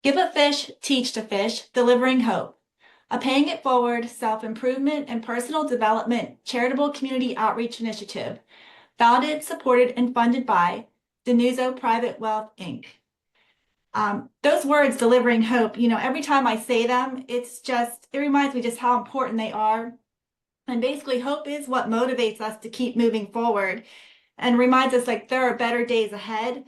Give a fish, teach to fish, delivering hope. A paying it forward, self-improvement and personal development charitable community outreach initiative, founded, supported, and funded by Denuzo Private Wealth, Inc. Those words, delivering hope, every time I say them, it reminds me just how important they are. And basically, hope is what motivates us to keep moving forward and reminds us like there are better days ahead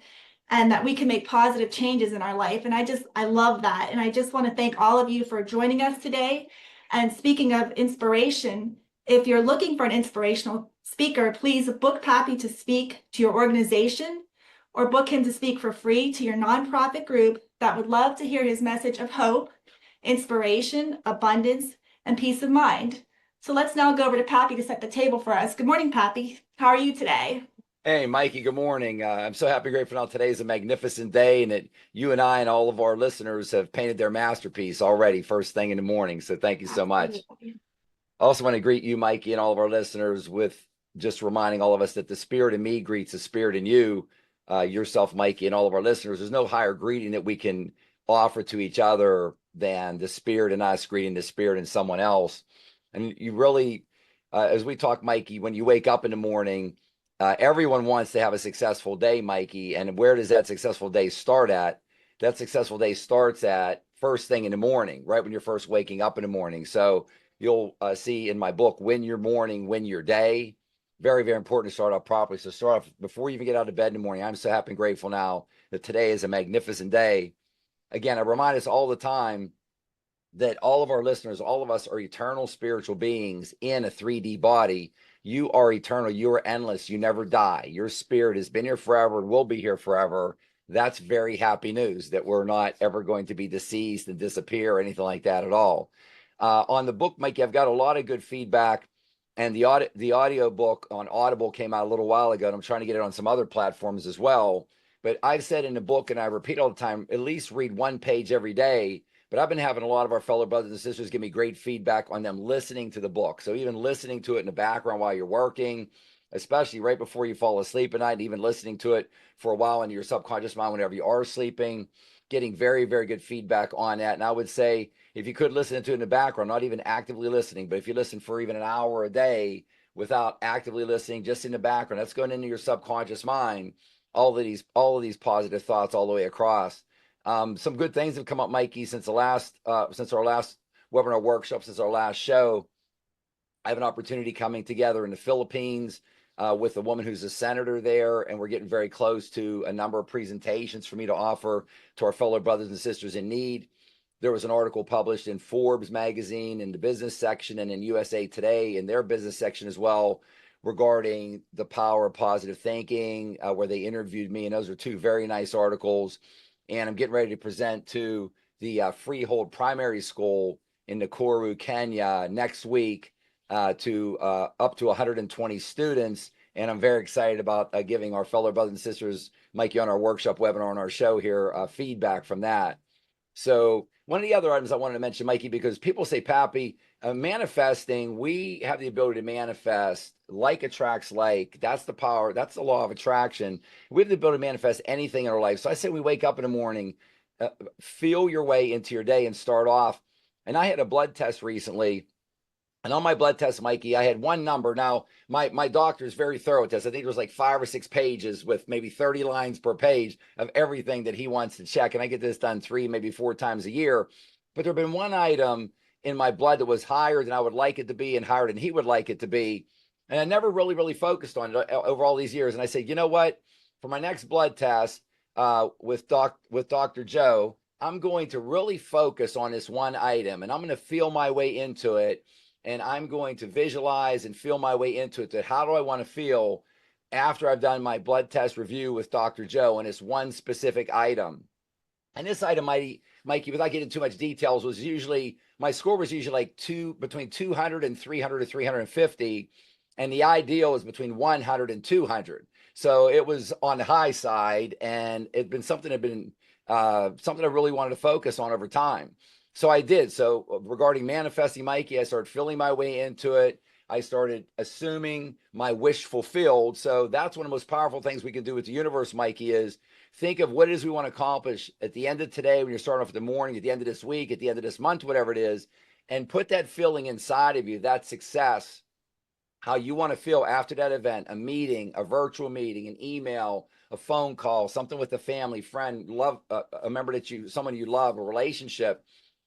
and that we can make positive changes in our life. And I love that. And I just want to thank all of you for joining us today. And speaking of inspiration, if you're looking for an inspirational speaker, please book Pappy to speak to your organization or book him to speak for free to your nonprofit group that would love to hear his message of hope, inspiration, abundance, and peace of mind. So let's now go over to Pappy to set the table for us. Good morning, Pappy. How are you today? Hey, Mikey, good morning. I'm so happy, grateful now. Today is a magnificent day, and that you and I and all of our listeners have painted their masterpiece already first thing in the morning. So thank you so much. Absolutely. I also want to greet you, Mikey, and all of our listeners with just reminding all of us that the spirit in me greets the spirit in you, yourself, Mikey, and all of our listeners. There's no higher greeting that we can offer to each other than the spirit in us greeting the spirit in someone else. And you really, as we talk, Mikey, when you wake up in the morning, everyone wants to have a successful day, Mikey. And where does that successful day start at? That successful day starts at first thing in the morning, right when you're first waking up in the morning. So you'll see in my book, Win Your Morning, Win Your Day. Very, very important to start off properly. So start off before you even get out of bed in the morning. I'm so happy and grateful now that today is a magnificent day. Again, I remind us all the time that all of our listeners, all of us are eternal spiritual beings in a 3D body. You are eternal. You are endless. You never die. Your spirit has been here forever and will be here forever. That's very happy news that we're not ever going to be deceased and disappear or anything like that at all. On the book, Mikey, I've got a lot of good feedback, and the audio book on Audible came out a little while ago, and I'm trying to get it on some other platforms as well. But I've said in the book, and I repeat all the time, at least read one page every day. But I've been having a lot of our fellow brothers and sisters give me great feedback on them listening to the book. So even listening to it in the background while you're working, especially right before you fall asleep at night, and even listening to it for a while in your subconscious mind whenever you are sleeping, getting very, very good feedback on that. And I would say if you could listen to it in the background, not even actively listening, but if you listen for even an hour a day without actively listening, just in the background, that's going into your subconscious mind, all of these positive thoughts all the way across. Some good things have come up, Mikey, since our last webinar workshop, since our last show. I have an opportunity coming together in the Philippines with a woman who's a senator there, and we're getting very close to a number of presentations for me to offer to our fellow brothers and sisters in need. There was an article published in Forbes magazine in the business section and in USA Today in their business section as well regarding the power of positive thinking, where they interviewed me, and those are two very nice articles. And I'm getting ready to present to the Freehold Primary School in Nakuru, Kenya next week to up to 120 students. And I'm very excited about giving our fellow brothers and sisters, Mikey, on our workshop webinar on our show here, feedback from that. So one of the other items I wanted to mention, Mikey, because people say, Pappy, manifesting, we have the ability to manifest. Like attracts like. That's the power. That's the law of attraction. We have the ability to manifest anything in our life. So I say we wake up in the morning, feel your way into your day and start off. And I had a blood test recently. And on my blood test, Mikey, I had one number. Now, my doctor is very thorough with this. I think it was like 5 or 6 pages with maybe 30 lines per page of everything that he wants to check. And I get this done 3, maybe 4 times a year. But there had been one item in my blood that was higher than I would like it to be and higher than he would like it to be. And I never really focused on it over all these years. And I said, you know what? For my next blood test with Dr. Joe, I'm going to really focus on this one item, and I'm going to feel my way into it. And I'm going to visualize and feel my way into it. That how do I want to feel after I've done my blood test review with Dr. Joe on this one specific item? And this item, Mikey, without getting too much details, was usually, my score was usually like between 200 and 300 to 350. And the ideal is between 100 and 200. So it was on the high side, and it'd been something something I really wanted to focus on over time. So I did. So regarding manifesting, Mikey, I started feeling my way into it. I started assuming my wish fulfilled. So that's one of the most powerful things we can do with the universe, Mikey, is think of what it is we want to accomplish at the end of today, when you're starting off in the morning, at the end of this week, at the end of this month, whatever it is, and put that feeling inside of you, that success, how you want to feel after that event, a meeting, a virtual meeting, an email, a phone call, something with a family, friend, love, a member that someone you love, a relationship.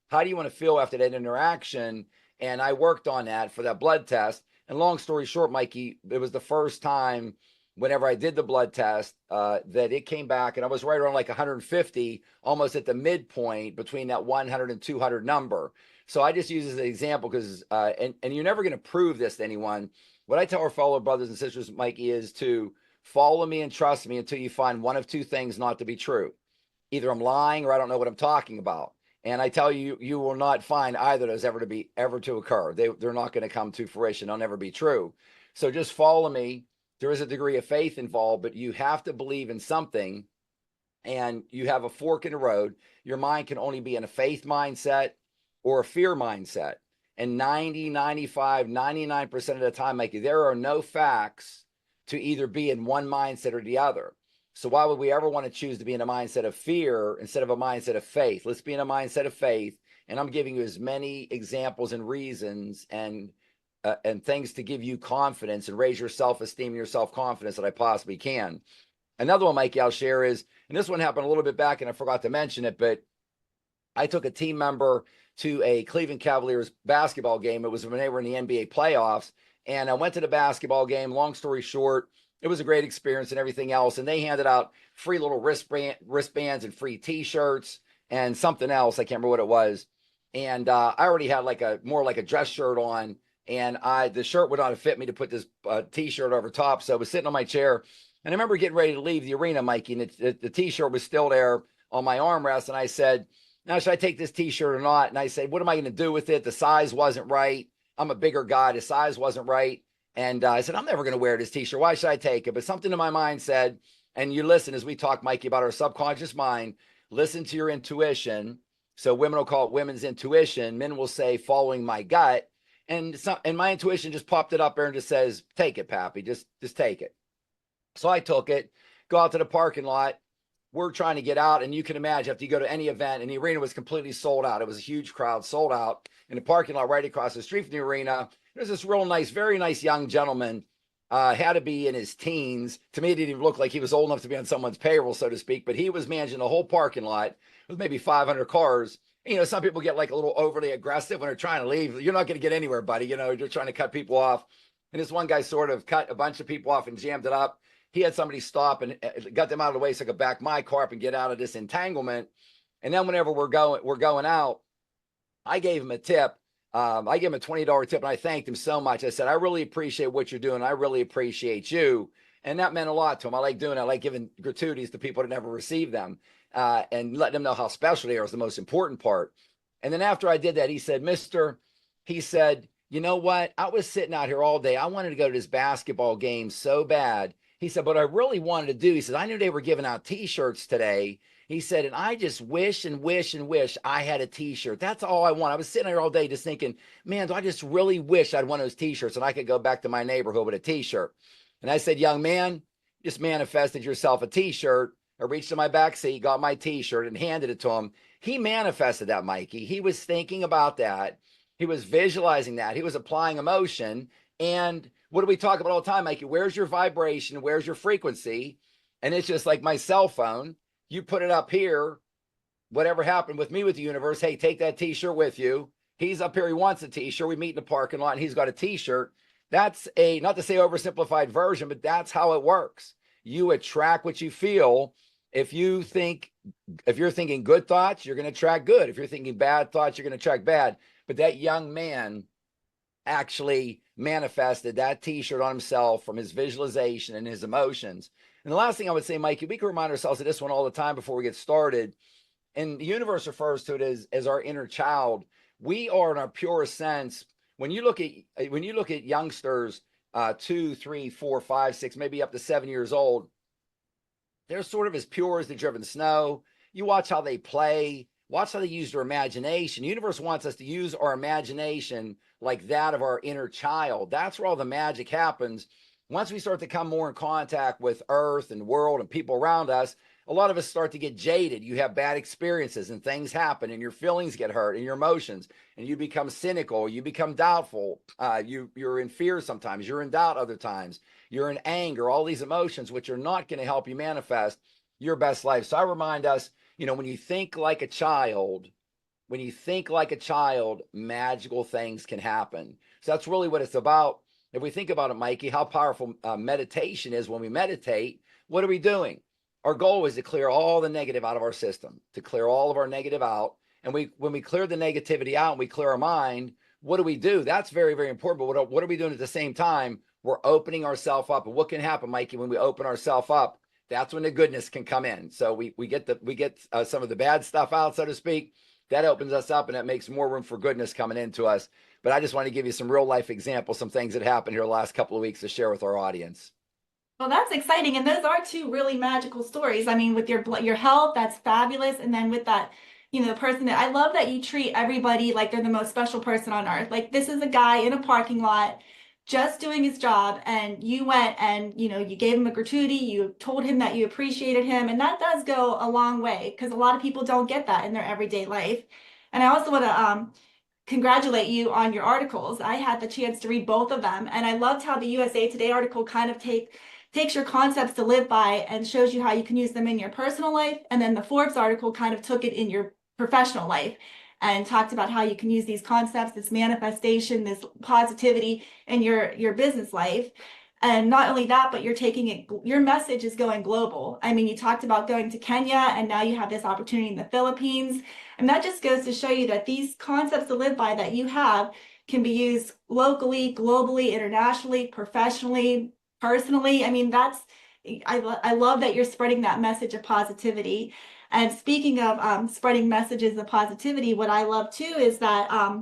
How do you want to feel after that interaction? And I worked on that for that blood test. And long story short, Mikey, it was the first time whenever I did the blood test that it came back, and I was right around like 150, almost at the midpoint between that 100 and 200 number. So I just use this as an example because, and you're never going to prove this to anyone. What I tell our fellow brothers and sisters, Mikey, is to follow me and trust me until you find one of two things not to be true. Either I'm lying or I don't know what I'm talking about. And I tell you, you will not find either of those ever to occur. They're not going to come to fruition. They'll never be true. So just follow me. There is a degree of faith involved, but you have to believe in something, and you have a fork in the road. Your mind can only be in a faith mindset or a fear mindset. And 90, 95, 99% of the time, Mikey, there are no facts to either be in one mindset or the other. So why would we ever want to choose to be in a mindset of fear instead of a mindset of faith? Let's be in a mindset of faith. And I'm giving you as many examples and reasons and things to give you confidence and raise your self-esteem and your self-confidence that I possibly can. Another one, Mikey, I'll share is, and this one happened a little bit back and I forgot to mention it, but I took a team member to a Cleveland Cavaliers basketball game. It was when they were in the NBA playoffs. And I went to the basketball game. Long story short, it was a great experience and everything else. And they handed out free little wristbands and free T-shirts and something else. I can't remember what it was. And I already had more like a dress shirt on. And the shirt would not have fit me to put this T-shirt over top. So I was sitting on my chair. And I remember getting ready to leave the arena, Mikey, and the T-shirt was still there on my armrest. And I said, now, should I take this T-shirt or not? And I said, what am I going to do with it? The size wasn't right. I'm a bigger guy. The size wasn't right. And I said, I'm never going to wear this T-shirt. Why should I take it? But something in my mind said, and you listen as we talk, Mikey, about our subconscious mind, listen to your intuition. So women will call it women's intuition. Men will say following my gut. And my intuition just popped it up there and just says, take it, Pappy. Just take it. So I took it, go out to the parking lot. We're trying to get out. And you can imagine if you go to any event, and the arena was completely sold out. It was a huge crowd, sold out in the parking lot right across the street from the arena. There's this real nice, very nice young gentleman, had to be in his teens. To me, it didn't even look like he was old enough to be on someone's payroll, so to speak, but he was managing the whole parking lot with maybe 500 cars. You know, some people get like a little overly aggressive when they're trying to leave. You're not going to get anywhere, buddy. You know, you're trying to cut people off. And this one guy sort of cut a bunch of people off and jammed it up. He had somebody stop and got them out of the way so I could back my car up and get out of this entanglement. And then whenever we're going out, I gave him a tip. I gave him a $20 tip, and I thanked him so much. I said, I really appreciate what you're doing. I really appreciate you. And that meant a lot to him. I like doing it. I like giving gratuities to people that never receive them, and letting them know how special they are is the most important part. And then after I did that, he said, he said, you know what? I was sitting out here all day. I wanted to go to this basketball game so bad. He said, but I really wanted to do, he said, I knew they were giving out T-shirts today. He said, and I just wish and wish and wish I had a T-shirt. That's all I want. I was sitting here all day just thinking, man, do I just really wish I'd one of those T-shirts and I could go back to my neighborhood with a T-shirt. And I said, young man, just manifested yourself a T-shirt. I reached in my back seat, got my T-shirt and handed it to him. He manifested that, Mikey. He was thinking about that. He was visualizing that. He was applying emotion. And what do we talk about all the time, Mikey? Where's your vibration? Where's your frequency? And it's just like my cell phone. You put it up here, whatever happened with me with the universe, hey, take that T-shirt with you. He's up here, he wants a T-shirt. We meet in the parking lot and he's got a T-shirt. That's a, not to say oversimplified version, but that's how it works. You attract what you feel. If you're thinking good thoughts, you're going to attract good. If you're thinking bad thoughts, you're going to attract bad. But that young man actually manifested that T-shirt on himself from his visualization and his emotions. And the last thing I would say, Mikey, we can remind ourselves of this one all the time before we get started. And the universe refers to it as our inner child. We are in our purest sense. When you look at youngsters, 2, 3, 4, 5, 6, maybe up to 7 years old, they're sort of as pure as the driven snow. You watch how they play Watch how they use their imagination. The universe wants us to use our imagination like that of our inner child. That's where all the magic happens. Once we start to come more in contact with earth and world and people around us, a lot of us start to get jaded. You have bad experiences and things happen and your feelings get hurt and your emotions, and you become cynical, you become doubtful, you're in fear sometimes, you're in doubt other times, you're in anger, all these emotions which are not going to help you manifest your best life. So I remind us, when you think like a child, magical things can happen. So that's really what it's about. If we think about it, Mikey, how powerful meditation is. When we meditate, what are we doing? Our goal is to clear all the negative out of our system, to clear all of our negative out. And when we clear the negativity out and we clear our mind, what do we do? That's very, very important. But what are we doing at the same time? We're opening ourselves up. And what can happen, Mikey, when we open ourselves up? That's when the goodness can come in. So we get some of the bad stuff out, so to speak. That opens us up and that makes more room for goodness coming into us. But I just want to give you some real life examples, some things that happened here the last couple of weeks to share with our audience. Well, that's exciting. And those are two really magical stories. I mean, with your health, that's fabulous. And then with that, the person that I love that you treat everybody like they're the most special person on earth. Like this is a guy in a parking lot just doing his job, and you went and you gave him a gratuity, you told him that you appreciated him, and that does go a long way because a lot of people don't get that in their everyday life. And I also want to congratulate you on your articles. I had the chance to read both of them, and I loved how the USA Today article kind of takes your concepts to live by and shows you how you can use them in your personal life, and then the Forbes article kind of took it in your professional life and talked about how you can use these concepts, this manifestation, this positivity in your business life. And not only that, but you're taking it, your message is going global. I mean, you talked about going to Kenya, and now you have this opportunity in the Philippines. And that just goes to show you that these concepts to live by that you have can be used locally, globally, internationally, professionally, personally. I mean, I love that you're spreading that message of positivity. And speaking of spreading messages of positivity, what I love too is that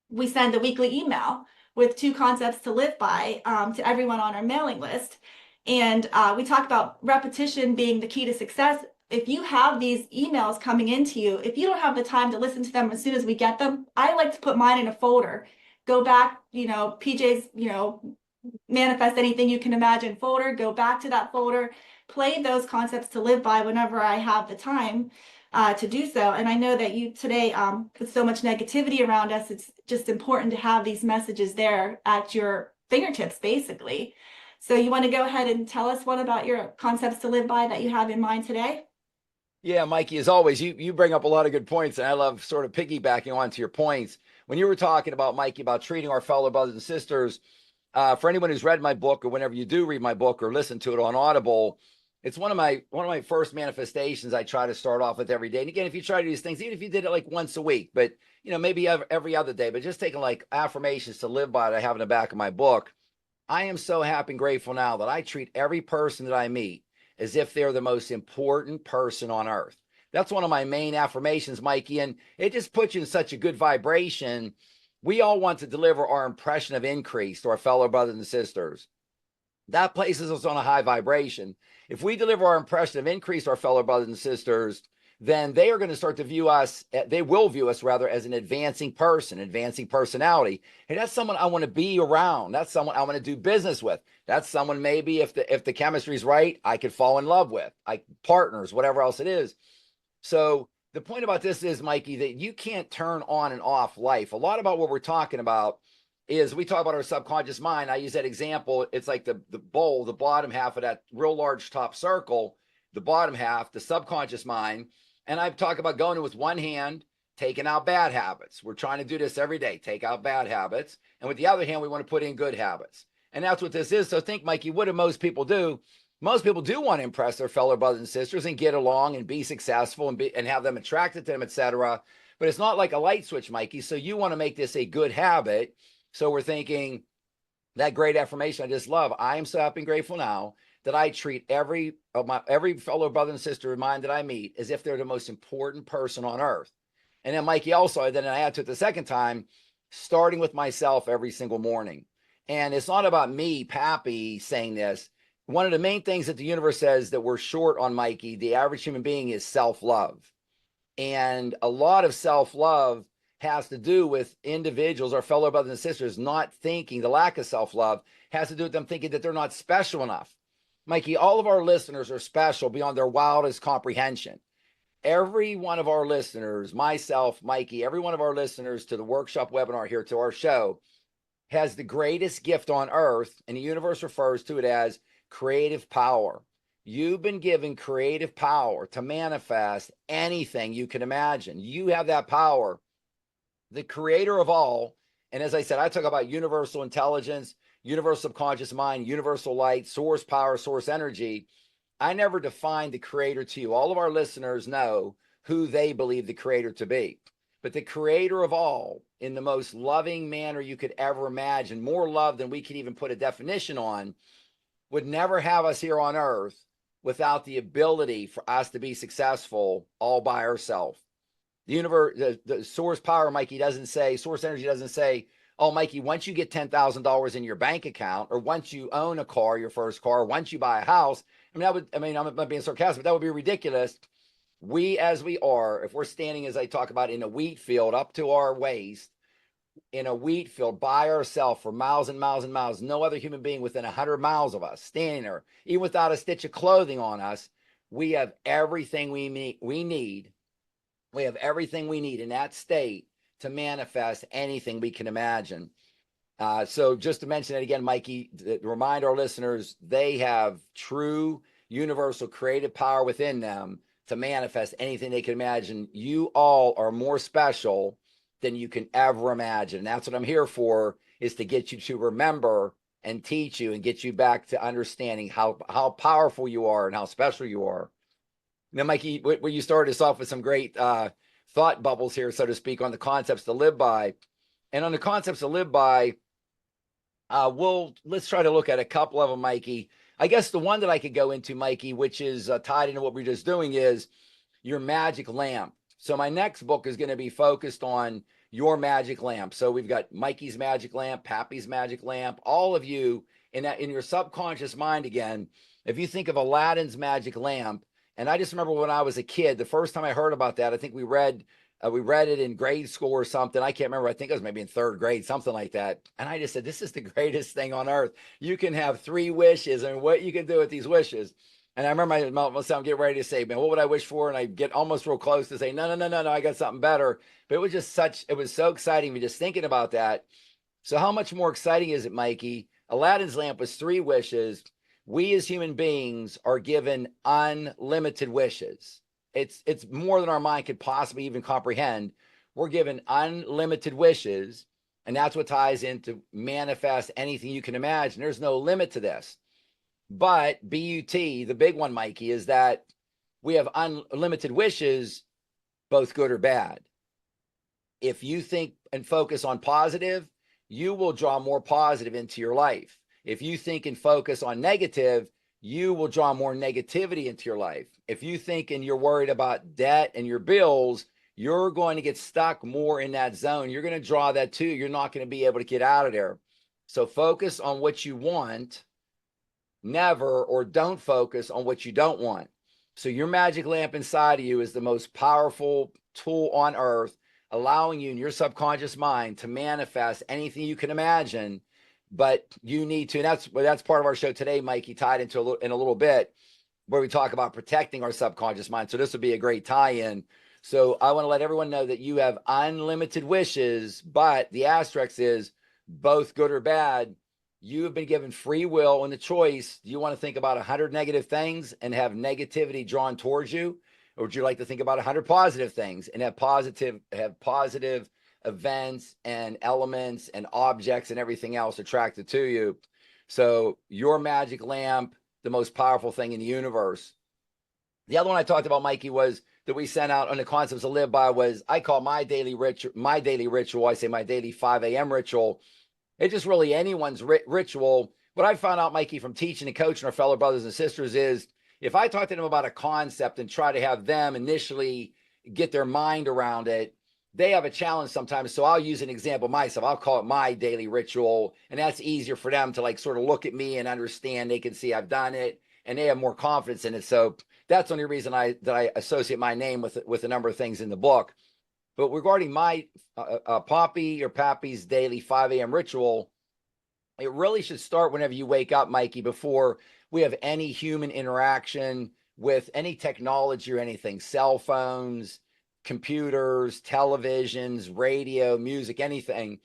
we send a weekly email with 2 concepts to live by to everyone on our mailing list. And we talk about repetition being the key to success. If you have these emails coming into you, if you don't have the time to listen to them as soon as we get them, I like to put mine in a folder. Go back, PJ's, manifest anything you can imagine folder, go back to that folder, play those concepts to live by whenever I have the time to do so. And I know that you today, with so much negativity around us, it's just important to have these messages there at your fingertips, basically. So you want to go ahead and tell us what about your concepts to live by that you have in mind today? Yeah, Mikey, as always, you bring up a lot of good points, and I love sort of piggybacking onto your points. When you were talking about, Mikey, about treating our fellow brothers and sisters, for anyone who's read my book, or whenever you do read my book or listen to it on Audible, it's one of my first manifestations I try to start off with every day. And again, if you try to do these things, even if you did it like once a week, but maybe every other day, but just taking like affirmations to live by that I have in the back of my book. I am so happy and grateful now that I treat every person that I meet as if they're the most important person on earth. That's one of my main affirmations, Mikey, and it just puts you in such a good vibration. We all want to deliver our impression of increase to our fellow brothers and sisters. That places us on a high vibration. If we deliver our impression of increase to our fellow brothers and sisters, then they are going to start to view us, they will view us rather, as an advancing person, advancing personality. Hey, that's someone I want to be around. That's someone I want to do business with. That's someone maybe if the chemistry is right, I could fall in love with, like partners, whatever else it is. So the point about this is, Mikey, that you can't turn on and off life. A lot about what we're talking about is we talk about our subconscious mind. I use that example. It's like the bowl, the bottom half of that real large top circle, the bottom half, the subconscious mind. And I've talked about going with one hand, taking out bad habits. We're trying to do this every day, take out bad habits. And with the other hand, we want to put in good habits. And that's what this is. So think, Mikey, what do most people do? Most people do want to impress their fellow brothers and sisters and get along and be successful and have them attracted to them, etc. But it's not like a light switch, Mikey. So you want to make this a good habit. So we're thinking that great affirmation I just love. I am so happy and grateful now that I treat every fellow brother and sister of mine that I meet as if they're the most important person on earth. And then, Mikey, also, then I add to it the second time, starting with myself every single morning. And it's not about me, Pappy, saying this. One of the main things that the universe says that we're short on, Mikey, the average human being, is self-love. And a lot of self-love has to do with individuals, our fellow brothers and sisters, not thinking, the lack of self-love has to do with them thinking that they're not special enough. Mikey, all of our listeners are special beyond their wildest comprehension. Every one of our listeners, myself, Mikey, every one of our listeners to the workshop webinar here, to our show, has the greatest gift on earth, and the universe refers to it as creative power. You've been given creative power to manifest anything you can imagine. You have that power. The creator of all, and as I said, I talk about universal intelligence, universal subconscious mind, universal light, source power, source energy. I never defined the creator to you. All of our listeners know who they believe the creator to be. But the creator of all, in the most loving manner you could ever imagine, more love than we could even put a definition on, would never have us here on earth without the ability for us to be successful all by ourselves. The universe, the source power, Mikey, doesn't say, source energy doesn't say, oh, Mikey, once you get $10,000 in your bank account, or once you own a car, your first car, once you buy a house. I'm not being sarcastic, but that would be ridiculous. We, as we are, if we're standing, as I talk about, in a wheat field up to our waist, in a wheat field by ourselves for miles and miles and miles, no other human being within 100 miles of us standing there, even without a stitch of clothing on us, we have everything we need. We have everything we need in that state to manifest anything we can imagine. So just to mention it again, Mikey, to remind our listeners, they have true universal creative power within them to manifest anything they can imagine. You all are more special than you can ever imagine. And that's what I'm here for, is to get you to remember and teach you and get you back to understanding how powerful you are and how special you are. Now, Mikey, where you started us off with some great thought bubbles here, so to speak, on the concepts to live by. And on the concepts to live by, let's try to look at a couple of them, Mikey. I guess the one that I could go into, Mikey, which is tied into what we're just doing, is your magic lamp. So my next book is going to be focused on your magic lamp. So we've got Mikey's magic lamp, Pappy's magic lamp, all of you in your subconscious mind. Again, if you think of Aladdin's magic lamp, and I just remember when I was a kid, the first time I heard about that, I think we read it in grade school or something. I can't remember. I think it was maybe in third grade, something like that. And I just said, this is the greatest thing on earth. You can have 3 wishes, and what you can do with these wishes. And I remember my son get ready to say, man, what would I wish for? And I get almost real close to say, no, I got something better. But it was just it was so exciting me just thinking about that. So how much more exciting is it, Mikey? Aladdin's lamp was 3 wishes. We as human beings are given unlimited wishes. It's more than our mind could possibly even comprehend. We're given unlimited wishes, and that's what ties into manifest anything you can imagine. There's no limit to this. But BUT, the big one, Mikey, is that we have unlimited wishes, both good or bad. If you think and focus on positive, you will draw more positive into your life. If you think and focus on negative, you will draw more negativity into your life. If you think and you're worried about debt and your bills, you're going to get stuck more in that zone. You're going to draw that too. You're not going to be able to get out of there. So focus on what you want, never, or don't focus on what you don't want. So your magic lamp inside of you is the most powerful tool on earth, allowing you in your subconscious mind to manifest anything you can imagine. But you need to, and that's part of our show today, Mikey, tied into in a little bit, where we talk about protecting our subconscious mind. So this would be a great tie-in. So I want to let everyone know that you have unlimited wishes, but the asterisk is both good or bad. You have been given free will and the choice. Do you want to think about 100 negative things and have negativity drawn towards you? Or would you like to think about 100 positive things and have positive events and elements and objects and everything else attracted to you? So your magic lamp, the most powerful thing in the universe. The other one I talked about, Mikey, was that we sent out on the concepts to live by, was I call my daily ritual. I say my daily 5 a.m. ritual. It's just really anyone's ritual. What I found out, Mikey, from teaching and coaching our fellow brothers and sisters is, if I talk to them about a concept and try to have them initially get their mind around it, they have a challenge sometimes. So I'll use an example myself. I'll call it my daily ritual. And that's easier for them to like sort of look at me and understand. They can see I've done it and they have more confidence in it. So that's the only reason I associate my name with a number of things in the book. But regarding my Poppy or Pappy's daily 5 a.m. ritual, it really should start whenever you wake up, Mikey, before we have any human interaction with any technology or anything, cell phones, computers, televisions, radio, music, anything,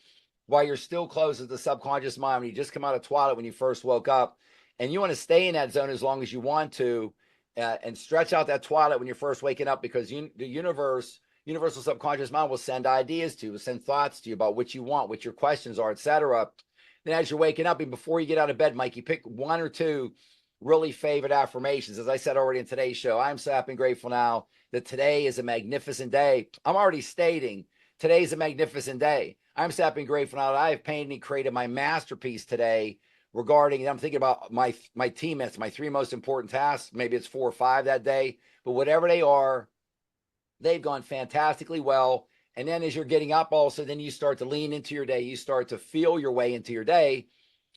while you're still close to the subconscious mind, when you just come out of twilight, when you first woke up, and you want to stay in that zone as long as you want to, and stretch out that twilight when you're first waking up, because the universal subconscious mind will send ideas to you, will send thoughts to you about what you want, what your questions are, etc. Then as you're waking up, and before you get out of bed, Mike, you pick one or two really favorite affirmations. As I said already in today's show, I'm so happy and grateful now that today is a magnificent day. I'm already stating today's a magnificent day. I'm so happy and grateful now that I have painted and created my masterpiece today regarding, I'm thinking about my teammates, my 3 most important tasks. Maybe it's 4 or 5 that day, but whatever they are, they've gone fantastically well. And then as you're getting up also, then you start to lean into your day. You start to feel your way into your day,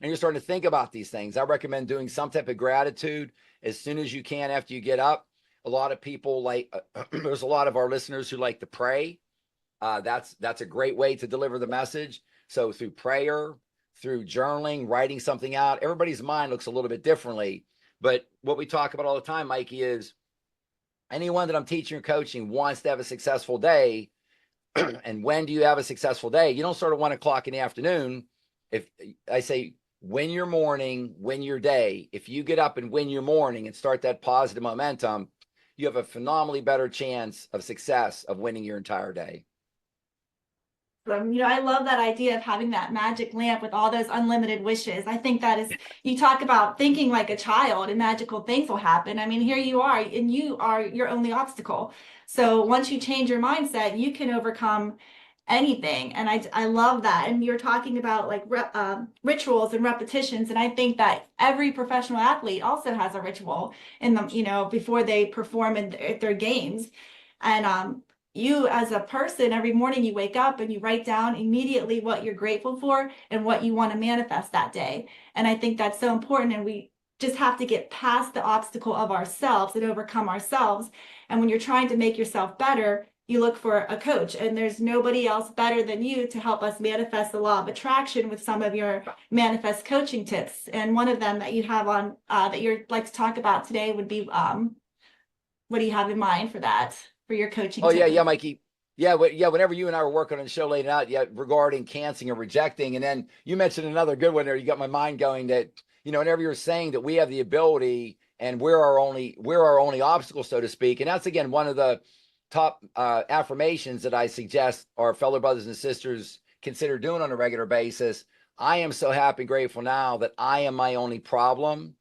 and you're starting to think about these things. I recommend doing some type of gratitude as soon as you can after you get up. A lot of people there's a lot of our listeners who like to pray. That's a great way to deliver the message. So through prayer, through journaling, writing something out, everybody's mind looks a little bit differently. But what we talk about all the time, Mikey, is anyone that I'm teaching or coaching wants to have a successful day. And when do you have a successful day? You don't start at 1 o'clock in the afternoon. If I say win your morning, win your day, if you get up and win your morning and start that positive momentum, you have a phenomenally better chance of success of winning your entire day. I love that idea of having that magic lamp with all those unlimited wishes. I think that is, you talk about thinking like a child and magical things will happen. I mean, here you are, and you are your only obstacle. So once you change your mindset, you can overcome anything. And I love that. And you're talking about like rituals and repetitions. And I think that every professional athlete also has a ritual in them, before they perform in their games. And you as a person, every morning you wake up and you write down immediately what you're grateful for and what you want to manifest that day. And I think that's so important. And we just have to get past the obstacle of ourselves and overcome ourselves. And when you're trying to make yourself better, you look for a coach, and there's nobody else better than you to help us manifest the law of attraction with some of your manifest coaching tips. And one of them that you have on that you'd like to talk about today would be what do you have in mind for that, for your coaching? Oh, yeah, Mikey. Yeah, whenever you and I were working on the show late out, regarding canceling and rejecting, and then you mentioned another good one there. You got my mind going that, whenever you're saying that we have the ability and we're our only obstacle, so to speak. And that's, again, one of the top affirmations that I suggest our fellow brothers and sisters consider doing on a regular basis. I am so happy and grateful now that I am my only problem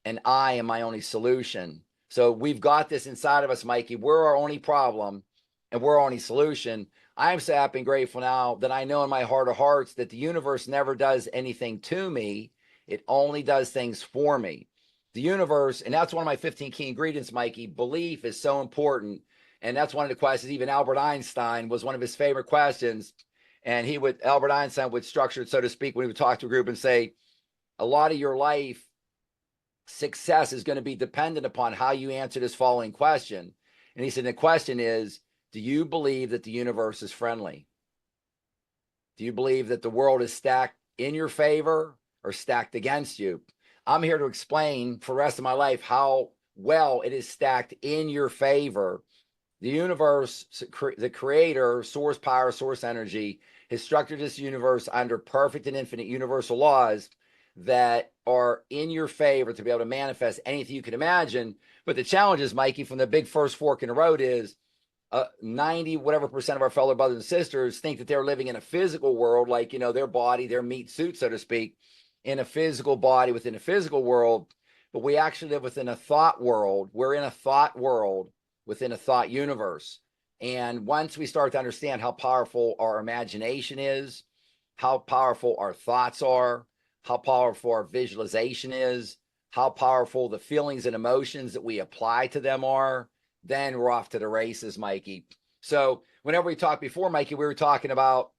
and I am my only solution. So we've got this inside of us, Mikey. We're our only problem and we're our only solution. I'm so happy and grateful now that I know in my heart of hearts that the universe never does anything to me. It only does things for me. The universe, and that's one of my 15 key ingredients, Mikey. Belief is so important. And that's one of the questions. Even Albert Einstein was one of his favorite questions. And Albert Einstein would structure it, so to speak, when he would talk to a group and say, a lot of your life success is going to be dependent upon how you answer this following question. And he said, the question is, do you believe that the universe is friendly? Do you believe that the world is stacked in your favor or stacked against you? I'm here to explain for the rest of my life how well it is stacked in your favor. The universe, the creator, source power, source energy, has structured this universe under perfect and infinite universal laws that are in your favor to be able to manifest anything you can imagine. But the challenge is, Mikey, from the big first fork in the road is 90 whatever percent of our fellow brothers and sisters think that they're living in a physical world, like, their body, their meat suit, so to speak, in a physical body within a physical world. But we actually live within a thought world. We're in a thought world within a thought universe. And once we start to understand how powerful our imagination is, how powerful our thoughts are, how powerful our visualization is, how powerful the feelings and emotions that we apply to them are, then we're off to the races, Mikey. So whenever we talked before, Mikey, we were talking about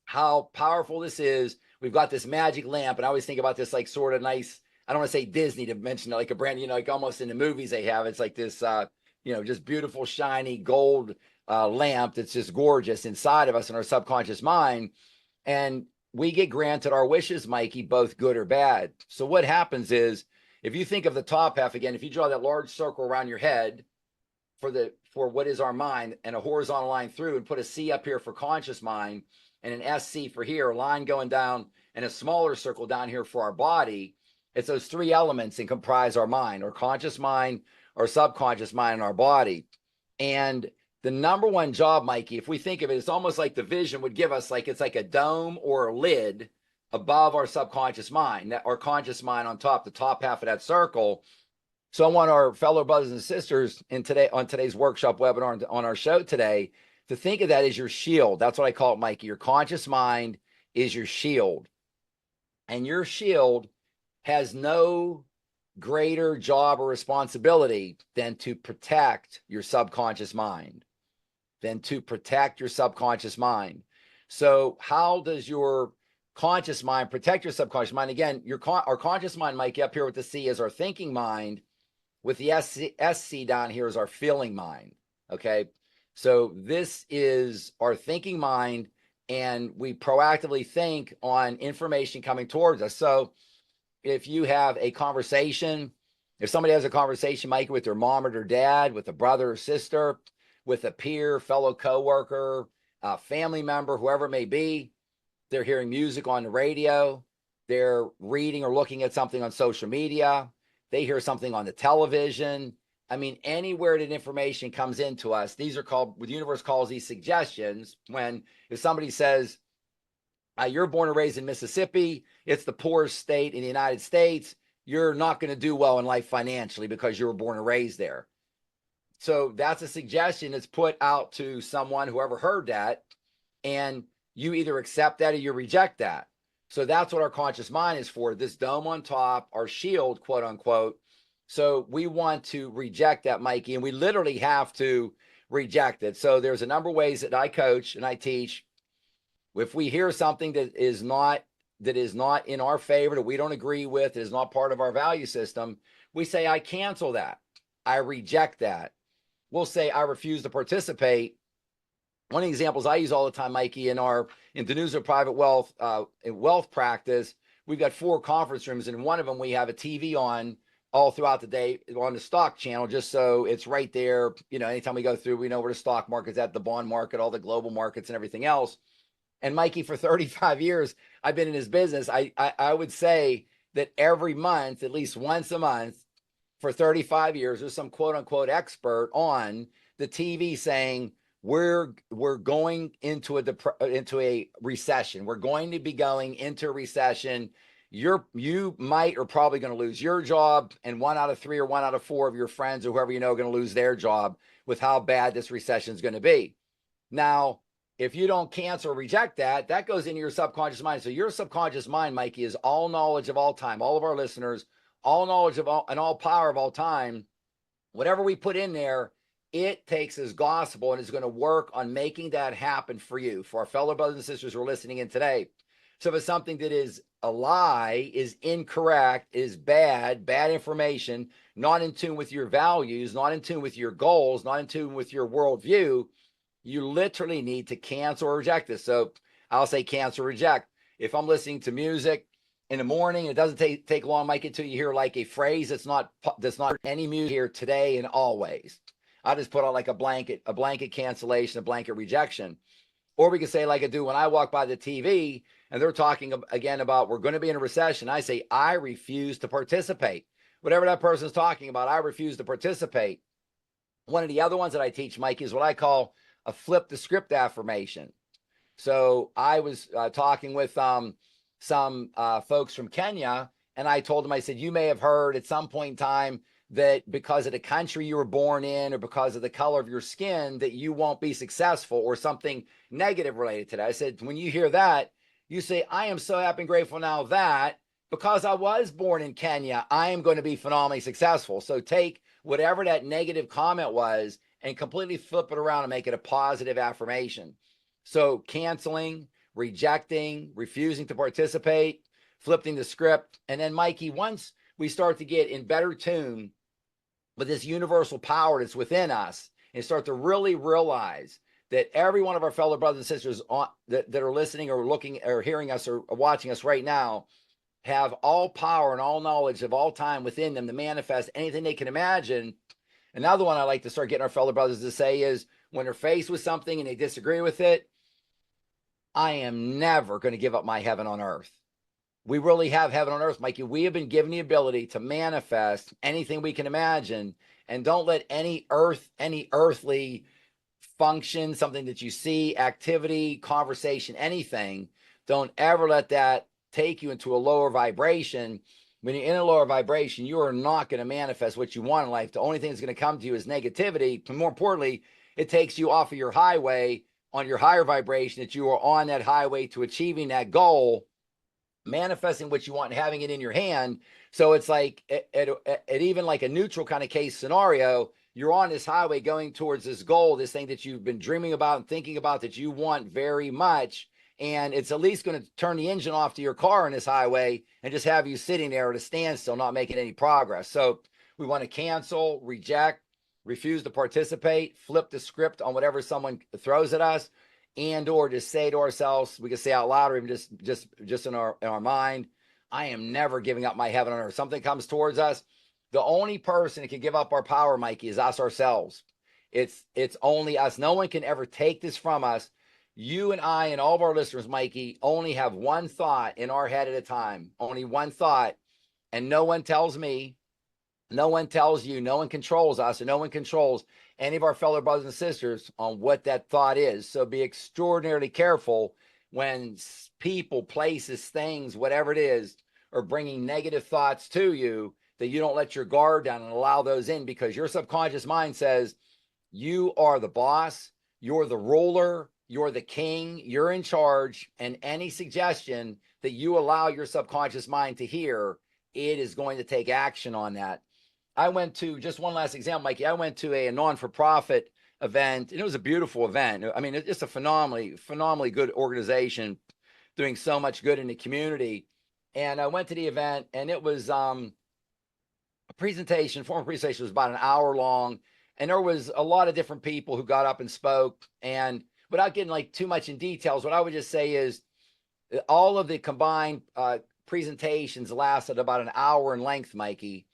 how powerful this is. We've got this magic lamp, and I always think about this like sort of nice I don't want to say Disney to mention like a brand, like almost in the movies they have, it's like this, just beautiful, shiny gold lamp that's just gorgeous inside of us in our subconscious mind. And we get granted our wishes, Mikey, both good or bad. So what happens is, if you think of the top half again, if you draw that large circle around your head for what is our mind, and a horizontal line through, and put a C up here for conscious mind, and an SC for here, a line going down, and a smaller circle down here for our body, it's those three elements that comprise our mind: our conscious mind, our subconscious mind, and our body. And the number one job, Mikey, if we think of it, it's almost like the vision would give us, like it's like a dome or a lid above our subconscious mind, that our conscious mind on top, the top half of that circle. So I want our fellow brothers and sisters on today's workshop webinar, on our show today, to think of that as your shield. That's what I call it, Mikey. Your conscious mind is your shield. And your shield has no greater job or responsibility than to protect your subconscious mind. So how does your conscious mind protect your subconscious mind? Again, our conscious mind, Mikey, up here with the C is our thinking mind, with the SC down here is our feeling mind. Okay. So this is our thinking mind, and we proactively think on information coming towards us. So if you have a conversation, if somebody has a conversation, Mikey, with their mom or their dad, with a brother or sister, with a peer, fellow coworker, a family member, whoever it may be, they're hearing music on the radio, they're reading or looking at something on social media, they hear something on the television. I mean, anywhere that information comes into us, these are called, what the universe calls these suggestions. When if somebody says, you're born and raised in Mississippi, it's the poorest state in the United States, you're not going to do well in life financially because you were born and raised there. So that's a suggestion that's put out to someone, whoever heard that, and you either accept that or you reject that. So that's what our conscious mind is for, this dome on top, our shield, quote unquote. So we want to reject that, Mikey, and we literally have to reject it. So there's a number of ways that I coach and I teach. If we hear something that is not in our favor, that we don't agree with, is not part of our value system, we say, I cancel that. I reject that. We'll say, I refuse to participate. One of the examples I use all the time, Mikey, in Denuso Private Wealth wealth practice, we've got 4 conference rooms, and in one of them we have a TV on all throughout the day on the stock channel, just so it's right there. Anytime we go through, we know where the stock market's at, the bond market, all the global markets and everything else. And Mikey, for 35 years, I've been in this business. I would say that every month, at least once a month, for 35 years, there's some quote unquote expert on the TV saying, we're going into a recession. We're going to be going into a recession. You might or probably going to lose your job, and 1 out of 3 or 1 out of 4 of your friends or whoever you know are going to lose their job, with how bad this recession is going to be. Now, if you don't cancel or reject that, that goes into your subconscious mind. So your subconscious mind, Mikey, is all knowledge of all time. All of our listeners, all knowledge of all, and all power of all time. Whatever we put in there, it takes as gospel and is going to work on making that happen for you, for our fellow brothers and sisters who are listening in today. So if it's something that is a lie, is incorrect, is bad information, not in tune with your values, not in tune with your goals, not in tune with your worldview, you literally need to cancel or reject this. So I'll say cancel or reject. If I'm listening to music in the morning, it doesn't take long, Mike, until you hear like a phrase that's not any music here today and always. I just put on like a blanket cancellation, a blanket rejection. Or we could say, like I do when I walk by the TV and they're talking again about we're going to be in a recession. I say, I refuse to participate. Whatever that person's talking about, I refuse to participate. One of the other ones that I teach, Mike, is what I call a flip the script affirmation. So I was talking with some folks from Kenya, and I told them, I said, you may have heard at some point in time that because of the country you were born in or because of the color of your skin that you won't be successful, or something negative related to that. I said, when you hear that, you say, I am so happy and grateful now that because I was born in Kenya, I am going to be phenomenally successful. So take whatever that negative comment was and completely flip it around and make it a positive affirmation. So canceling, rejecting, refusing to participate, flipping the script. And then, Mikey, once we start to get in better tune with this universal power that's within us, and start to really realize that every one of our fellow brothers and sisters that are listening or looking or hearing us or watching us right now have all power and all knowledge of all time within them to manifest anything they can imagine. Another one I like to start getting our fellow brothers to say is, when they're faced with something and they disagree with it, I am never going to give up my heaven on earth. We really have heaven on earth, Mikey. We have been given the ability to manifest anything we can imagine, and don't let any earthly function, something that you see, activity, conversation, anything, don't ever let that take you into a lower vibration. When you're in a lower vibration, you are not going to manifest what you want in life. The only thing that's going to come to you is negativity. And more importantly, it takes you off of your highway on your higher vibration, that you are on that highway to achieving that goal, manifesting what you want and having it in your hand. So it's like at even like a neutral kind of case scenario, you're on this highway going towards this goal, this thing that you've been dreaming about and thinking about that you want very much. And it's at least going to turn the engine off to your car on this highway and just have you sitting there at a standstill, not making any progress. So we want to cancel, reject, refuse to participate, flip the script on whatever someone throws at us, and or just say to ourselves, we can say out loud or even just in our mind, I am never giving up my heaven on earth. Something comes towards us. The only person that can give up our power, Mikey, is us ourselves. It's only us. No one can ever take this from us. You and I and all of our listeners, Mikey, only have one thought in our head at a time, only one thought. And no one tells me, no one tells you, no one controls us, and no one controls any of our fellow brothers and sisters on what that thought is. So be extraordinarily careful when people, places, things, whatever it is, are bringing negative thoughts to you, that you don't let your guard down and allow those in, because your subconscious mind says you are the boss, you're the ruler, you're the king, you're in charge, and any suggestion that you allow your subconscious mind to hear, it is going to take action on that. I went to, just one last example, Mikey, I went to a non-for-profit event, and it was a beautiful event. I mean, it's a phenomenally good organization doing so much good in the community. And I went to the event, and it was a presentation, formal presentation, was about an hour long. And there was a lot of different people who got up and spoke. And without getting like too much in details, what I would just say is all of the combined presentations lasted about an hour in length, Mikey.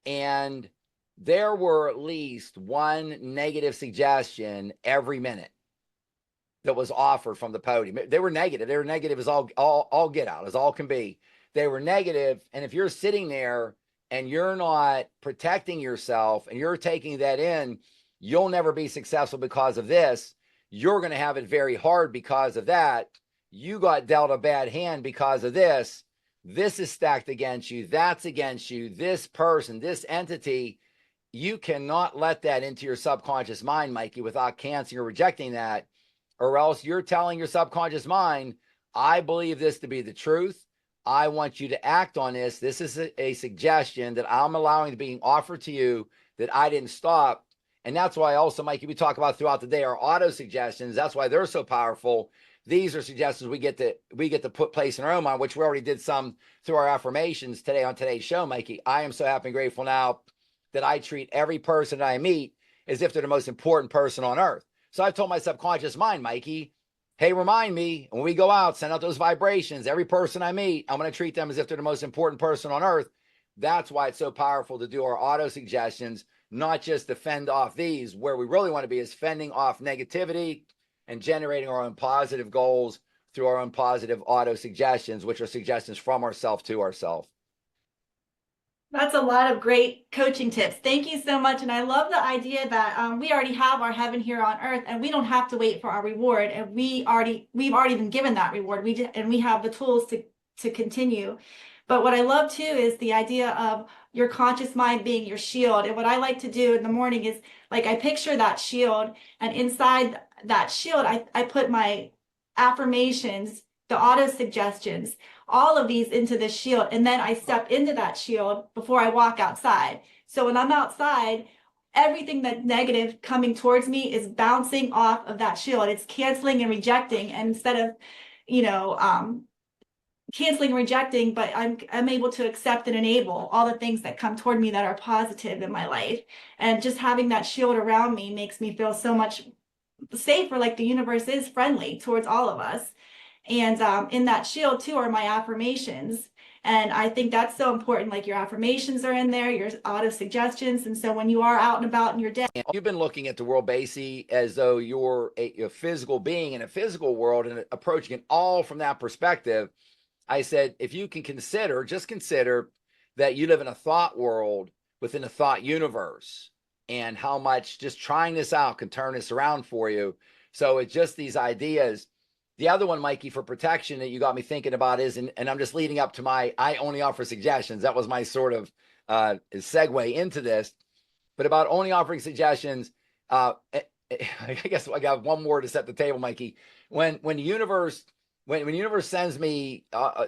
And there were at least one negative suggestion every minute that was offered from the podium. They were negative. They were negative as all get out, as all can be. They were negative. And if you're sitting there and you're not protecting yourself and you're taking that in, you'll never be successful because of this. You're going to have it very hard because of that. You got dealt a bad hand because of this. This is stacked against you. That's against you. This person, this entity, you cannot let that into your subconscious mind, Mikey, without canceling or rejecting that, or else you're telling your subconscious mind, I believe this to be the truth. I want you to act on this. This is a suggestion that I'm allowing to being offered to you that I didn't stop. And that's why also, Mikey, we talk about throughout the day, our auto suggestions. That's why they're so powerful. These are suggestions we get to put place in our own mind, which we already did some through our affirmations today on today's show, Mikey. I am so happy and grateful now that I treat every person that I meet as if they're the most important person on earth. So I've told my subconscious mind, Mikey, hey, remind me when we go out, send out those vibrations. Every person I meet, I'm going to treat them as if they're the most important person on earth. That's why it's so powerful to do our auto suggestions, not just to fend off these. Where we really want to be is fending off negativity and generating our own positive goals through our own positive auto suggestions, which are suggestions from ourselves to ourselves. That's a lot of great coaching tips. Thank you so much. And I love the idea that we already have our heaven here on earth, and we don't have to wait for our reward. And we've already been given that reward. We have the tools to continue. But what I love too is the idea of your conscious mind being your shield. And what I like to do in the morning is, like, I picture that shield, and inside that shield, I put my affirmations, the auto suggestions, all of these into the shield. And then I step into that shield before I walk outside. So when I'm outside, everything that's negative coming towards me is bouncing off of that shield. It's canceling and rejecting. And instead of, canceling and rejecting, but I'm able to accept and enable all the things that come toward me that are positive in my life. And just having that shield around me makes me feel so much safer, like the universe is friendly towards all of us. And in that shield too are my affirmations. And I think that's so important. Like your affirmations are in there, your auto suggestions. And so when you are out and about in your day, And you've been looking at the world, Basie, as though you're a physical being in a physical world and approaching it all from that perspective. I said, if you can consider, just consider that you live in a thought world within a thought universe, and how much just trying this out can turn this around for you. So it's just these ideas. The other one, Mikey, for protection that you got me thinking about is, and I'm just leading up to my, I only offer suggestions. That was my sort of segue into this, but about only offering suggestions. I guess I got one more to set the table, Mikey. When the universe, when the universe sends me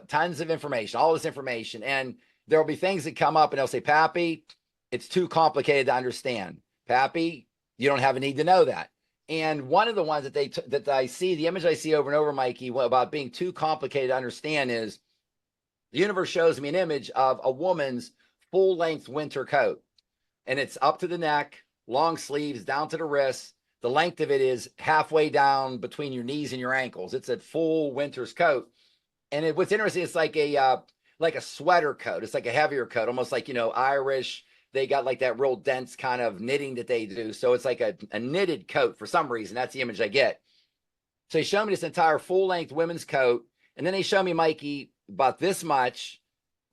tons of information, all this information, and there'll be things that come up and they'll say, Pappy, it's too complicated to understand. Pappy, you don't have a need to know that. And one of the ones that I see, the image I see over and over, Mikey, about being too complicated to understand is the universe shows me an image of a woman's full-length winter coat. And it's up to the neck, long sleeves, down to the wrists. The length of it is halfway down between your knees and your ankles. It's a full winter's coat. And what's interesting, it's like a sweater coat. It's like a heavier coat, almost like, Irish. They got like that real dense kind of knitting that they do. So it's like a knitted coat for some reason. That's the image I get. So they show me this entire full-length women's coat. And then they show me, Mikey, about this much,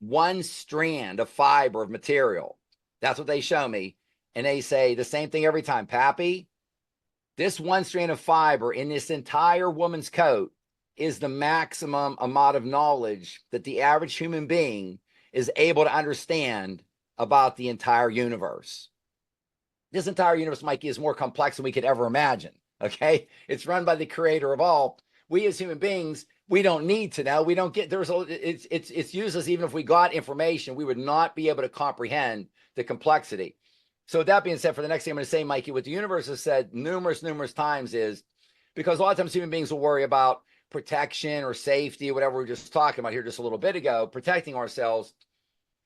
one strand of fiber of material. That's what they show me. And they say the same thing every time. Pappy, this one strand of fiber in this entire woman's coat is the maximum amount of knowledge that the average human being is able to understand about the entire universe. This entire universe, Mikey, is more complex than we could ever imagine. Okay. It's run by the creator of all. We as human beings, we don't need to know. We don't get, it's useless. Even if we got information, we would not be able to comprehend the complexity. So with that being said, for the next thing I'm going to say, Mikey, what the universe has said numerous times is, because a lot of times human beings will worry about protection or safety, or whatever we were just talking about here just a little bit ago, protecting ourselves.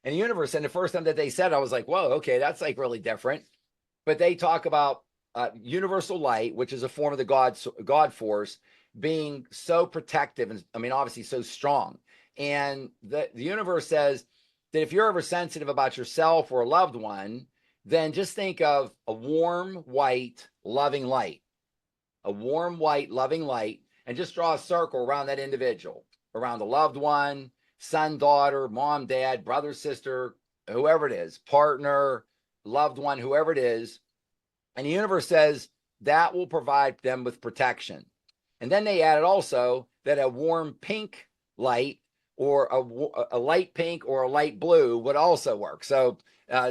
And the universe, and the first time that they said it, I was like, whoa, okay, that's like really different. But they talk about universal light, which is a form of the God force, being so protective, and I mean, obviously so strong. And the universe says that if you're ever sensitive about yourself or a loved one, then just think of a warm, white, loving light. A warm, white, loving light, and just draw a circle around that individual, around the loved one, son, daughter, mom, dad, brother, sister, whoever it is, partner, loved one, whoever it is. And the universe says that will provide them with protection. And then they added also that a warm pink light, or a light pink or a light blue, would also work. So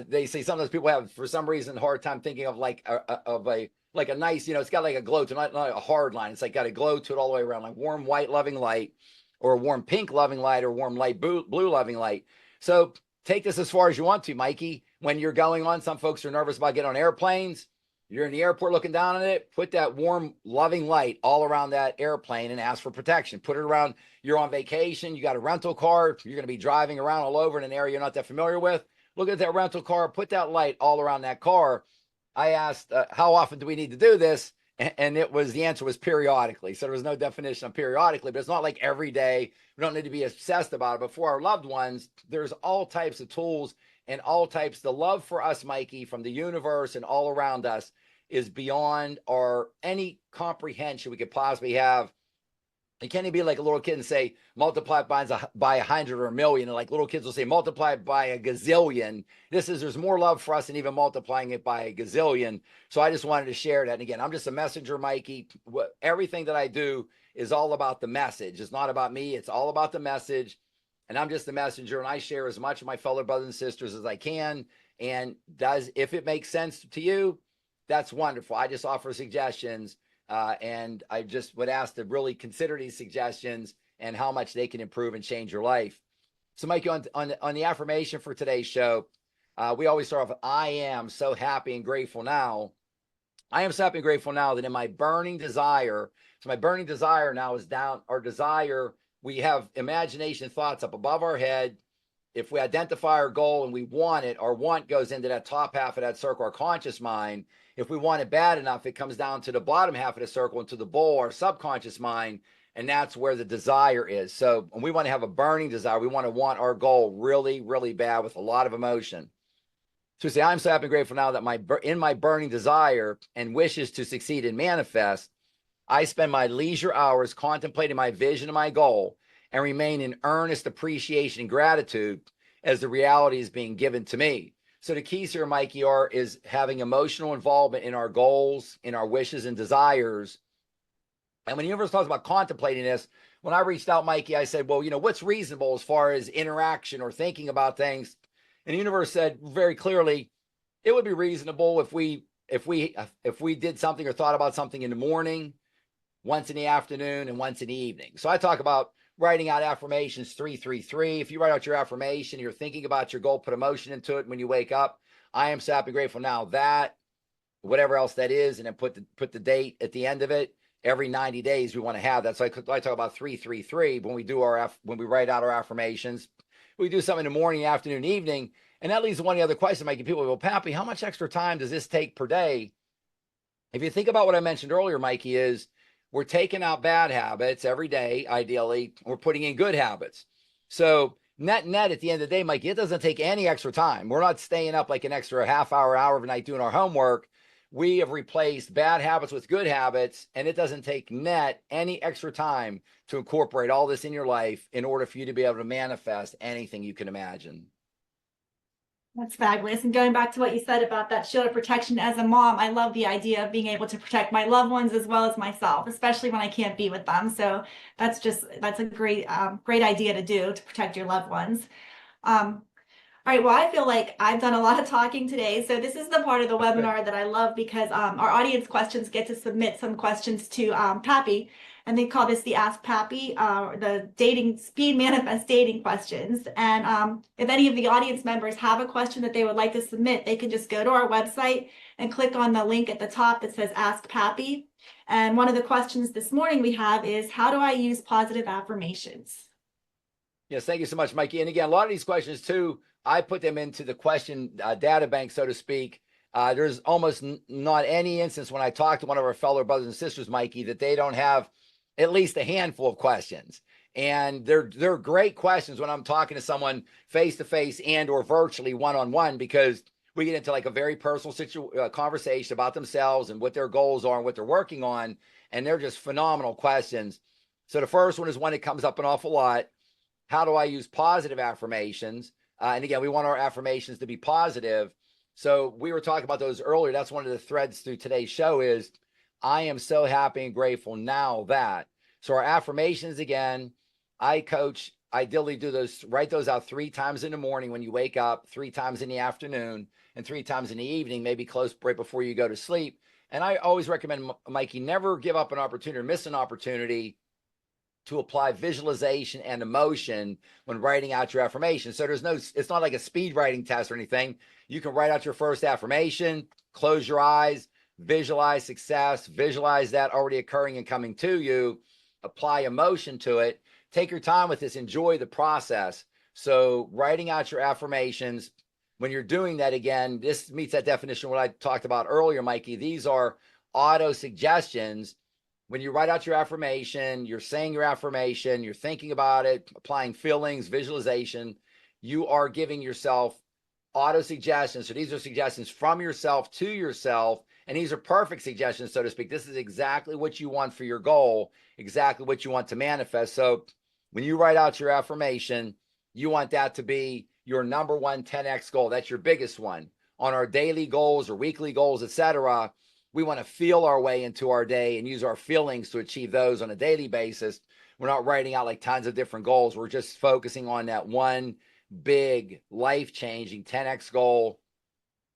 they say sometimes people have, for some reason, a hard time thinking of like a nice, it's got like a glow to it, not a hard line. It's like got a glow to it all the way around, like warm white loving light, or a warm pink loving light, or warm light blue loving light. So take this as far as you want to, Mikey. When you're going on, some folks are nervous about getting on airplanes. You're in the airport looking down on it, put that warm, loving light all around that airplane and ask for protection. Put it around, you're on vacation, you got a rental car, you're going to be driving around all over in an area you're not that familiar with. Look at that rental car, put that light all around that car. I asked, how often do we need to do this? And the answer was periodically. So there was no definition of periodically, but it's not like every day. We don't need to be obsessed about it. But for our loved ones, there's all types of tools and all types. The love for us, Mikey, from the universe and all around us is beyond any comprehension we could possibly have. You can't even be like a little kid and say, multiply by 100 or a million. And like little kids will say, multiply by a gazillion. There's more love for us than even multiplying it by a gazillion. So I just wanted to share that. And again, I'm just a messenger, Mikey. Everything that I do is all about the message. It's not about me. It's all about the message. And I'm just the messenger. And I share as much of my fellow brothers and sisters as I can. And if it makes sense to you, that's wonderful. I just offer suggestions. And I just would ask to really consider these suggestions and how much they can improve and change your life. So, Mike, on the affirmation for today's show, we always start off with, I am so happy and grateful now. I am so happy and grateful now that in my burning desire, so my burning desire now is down, our desire we have imagination thoughts up above our head. If we identify our goal and we want it, our want goes into that top half of that circle, our conscious mind. If we want it bad enough, it comes down to the bottom half of the circle into the bowl, our subconscious mind. And that's where the desire is. So when we want to have a burning desire, we want our goal really, really bad with a lot of emotion. So say, I'm so happy and grateful now that in my burning desire and wishes to succeed and manifest, I spend my leisure hours contemplating my vision and my goal and remain in earnest appreciation and gratitude as the reality is being given to me. So the keys here, Mikey, is having emotional involvement in our goals, in our wishes and desires. And when the universe talks about contemplating this, when I reached out, Mikey, I said, well, what's reasonable as far as interaction or thinking about things? And the universe said very clearly, it would be reasonable if we did something or thought about something in the morning, once in the afternoon, and once in the evening. So I talk about writing out affirmations 333. If you write out your affirmation, you're thinking about your goal, put emotion into it when you wake up. I am so happy, grateful now that, whatever else that is, and then put the date at the end of it. Every 90 days we want to have that. So I talk about 333 when we write out our affirmations. We do something in the morning, afternoon, evening, and that leads to one of the other questions, Mikey. People go, Pappy, how much extra time does this take per day? If you think about what I mentioned earlier, Mikey, is we're taking out bad habits every day, ideally. We're putting in good habits. So net at the end of the day, Mikey, it doesn't take any extra time. We're not staying up like an extra half hour of a night doing our homework. We have replaced bad habits with good habits, and it doesn't take net any extra time to incorporate all this in your life in order for you to be able to manifest anything you can imagine. That's fabulous. And going back to what you said about that shield of protection as a mom, I love the idea of being able to protect my loved ones as well as myself, especially when I can't be with them. So that's a great idea to do to protect your loved ones. All right, well, I feel like I've done a lot of talking today. So this is the part of the webinar that I love because our audience questions get to submit some questions to Pappy, and they call this the Ask Pappy, the dating speed manifest dating questions. And if any of the audience members have a question that they would like to submit, they can just go to our website and click on the link at the top that says Ask Pappy. And one of the questions this morning we have is, how do I use positive affirmations? Yes, thank you so much, Mikey. And again, a lot of these questions too, I put them into the question data bank, so to speak. There's almost not any instance when I talk to one of our fellow brothers and sisters, Mikey, that they don't have at least a handful of questions. And they're great questions when I'm talking to someone face to face and or virtually one-on-one, because we get into like a very personal conversation about themselves and what their goals are and what they're working on. And they're just phenomenal questions. So the first one is one that comes up an awful lot. How do I use positive affirmations? And again, we want our affirmations to be positive. So we were talking about those earlier. That's one of the threads through today's show is, I am so happy and grateful now that. So our affirmations, again, I coach, ideally do those, write those out 3 times in the morning when you wake up, 3 times in the afternoon, and 3 times in the evening, maybe close right before you go to sleep. And I always recommend, Mikey, never give up an opportunity or miss an opportunity to apply visualization and emotion when writing out your affirmation. So it's not like a speed writing test or anything. You can write out your first affirmation, close your eyes, visualize success, visualize that already occurring and coming to you, apply emotion to it, take your time with this, enjoy the process. So writing out your affirmations, when you're doing that, again, this meets that definition of what I talked about earlier, Mikey. These are auto suggestions. When you write out your affirmation, you're saying your affirmation, you're thinking about it, applying feelings, visualization, you are giving yourself auto suggestions. So these are suggestions from yourself to yourself, and these are perfect suggestions, so to speak. This is exactly what you want for your goal, exactly what you want to manifest. So when you write out your affirmation, you want that to be your number one 10x goal. That's your biggest one. On our daily goals or weekly goals, etc., we want to feel our way into our day and use our feelings to achieve those on a daily basis. We're not writing out like tons of different goals. We're just focusing on that one big life-changing 10x goal,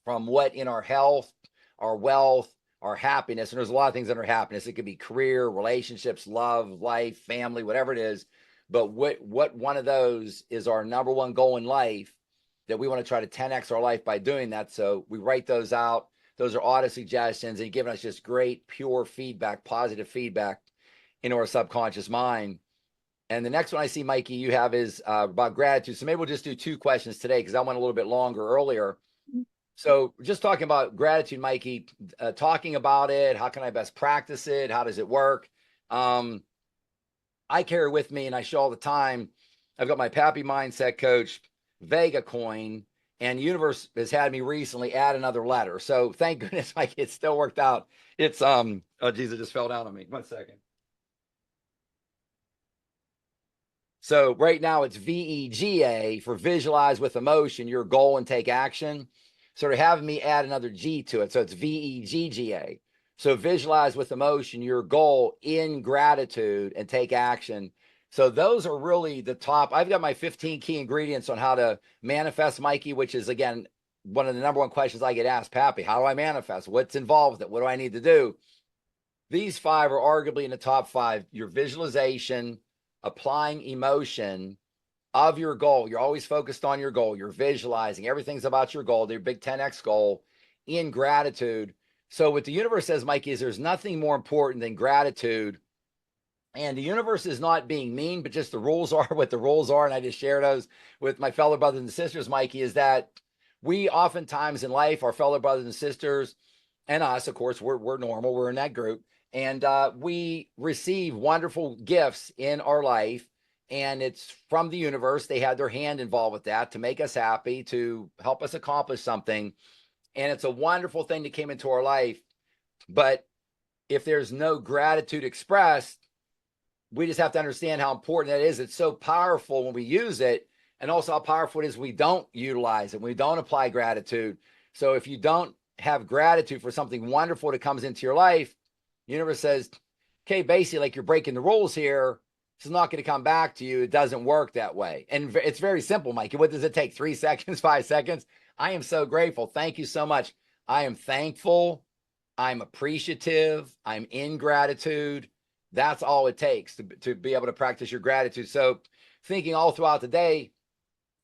from what in our health, our wealth, our happiness. And there's a lot of things under happiness. It could be career, relationships, love, life, family, whatever it is. But what one of those is our number one goal in life that we want to try to 10x our life by doing that. So we write those out. Those are auto suggestions and giving us just great, pure feedback, positive feedback into our subconscious mind. And the next one I see, Mikey, you have is about gratitude. So maybe we'll just do 2 questions today because I went a little bit longer earlier. So just talking about gratitude, Mikey, talking about it, how can I best practice it? How does it work? I carry with me and I show all the time. I've got my Pappy Mindset Coach, Vega coin, and the universe has had me recently add another letter. So thank goodness, Mikey, it still worked out. It's oh geez, it just fell down on me. 1 second. So right now it's VEGA for visualize with emotion, your goal and take action. So they're having me add another G to it. So it's VEGGA. So visualize with emotion, your goal in gratitude and take action. So those are really the top. I've got my 15 key ingredients on how to manifest, Mikey, which is, again, one of the number 1 questions I get asked, Pappy, how do I manifest? What's involved with it? What do I need to do? These 5 are arguably in the top 5. Your visualization, applying emotion of your goal. You're always focused on your goal. You're visualizing. Everything's about your goal, your big 10X goal in gratitude. So what the universe says, Mikey, is there's nothing more important than gratitude. And the universe is not being mean, but just the rules are what the rules are. And I just share those with my fellow brothers and sisters, Mikey, is that we oftentimes in life, our fellow brothers and sisters, and us, of course, we're normal. We're in that group. And we receive wonderful gifts in our life. And it's from the universe. They had their hand involved with that to make us happy, to help us accomplish something. And it's a wonderful thing that came into our life. But if there's no gratitude expressed, we just have to understand how important that is. It's so powerful when we use it, and also how powerful it is we don't utilize it, we don't apply gratitude. So if you don't have gratitude for something wonderful that comes into your life, the universe says, okay, basically, like, you're breaking the rules here. It's not going to come back to you. It doesn't work that way. And it's very simple, Mikey. What does it take? 3 seconds, 5 seconds? I am so grateful. Thank you so much. I am thankful. I'm appreciative. I'm in gratitude. That's all it takes to be able to practice your gratitude. So thinking all throughout the day,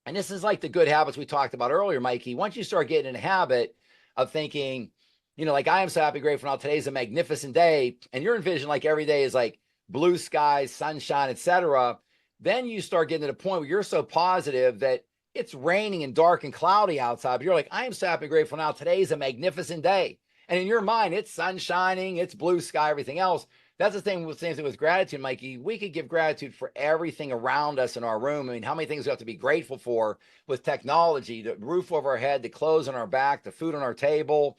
and this is like the good habits we talked about earlier, Mikey. Once you start getting in a habit of thinking, like, I am so happy, grateful now, today's a magnificent day, and you're envisioning like every day is like blue skies, sunshine, etc., then you start getting to the point where you're so positive that it's raining and dark and cloudy outside, but you're like, I am so happy, grateful now, today's a magnificent day. And in your mind, it's sun shining, it's blue sky, everything else. That's the thing with gratitude, Mikey. We could give gratitude for everything around us in our room. I mean, how many things we have to be grateful for with technology, the roof over our head, the clothes on our back, the food on our table.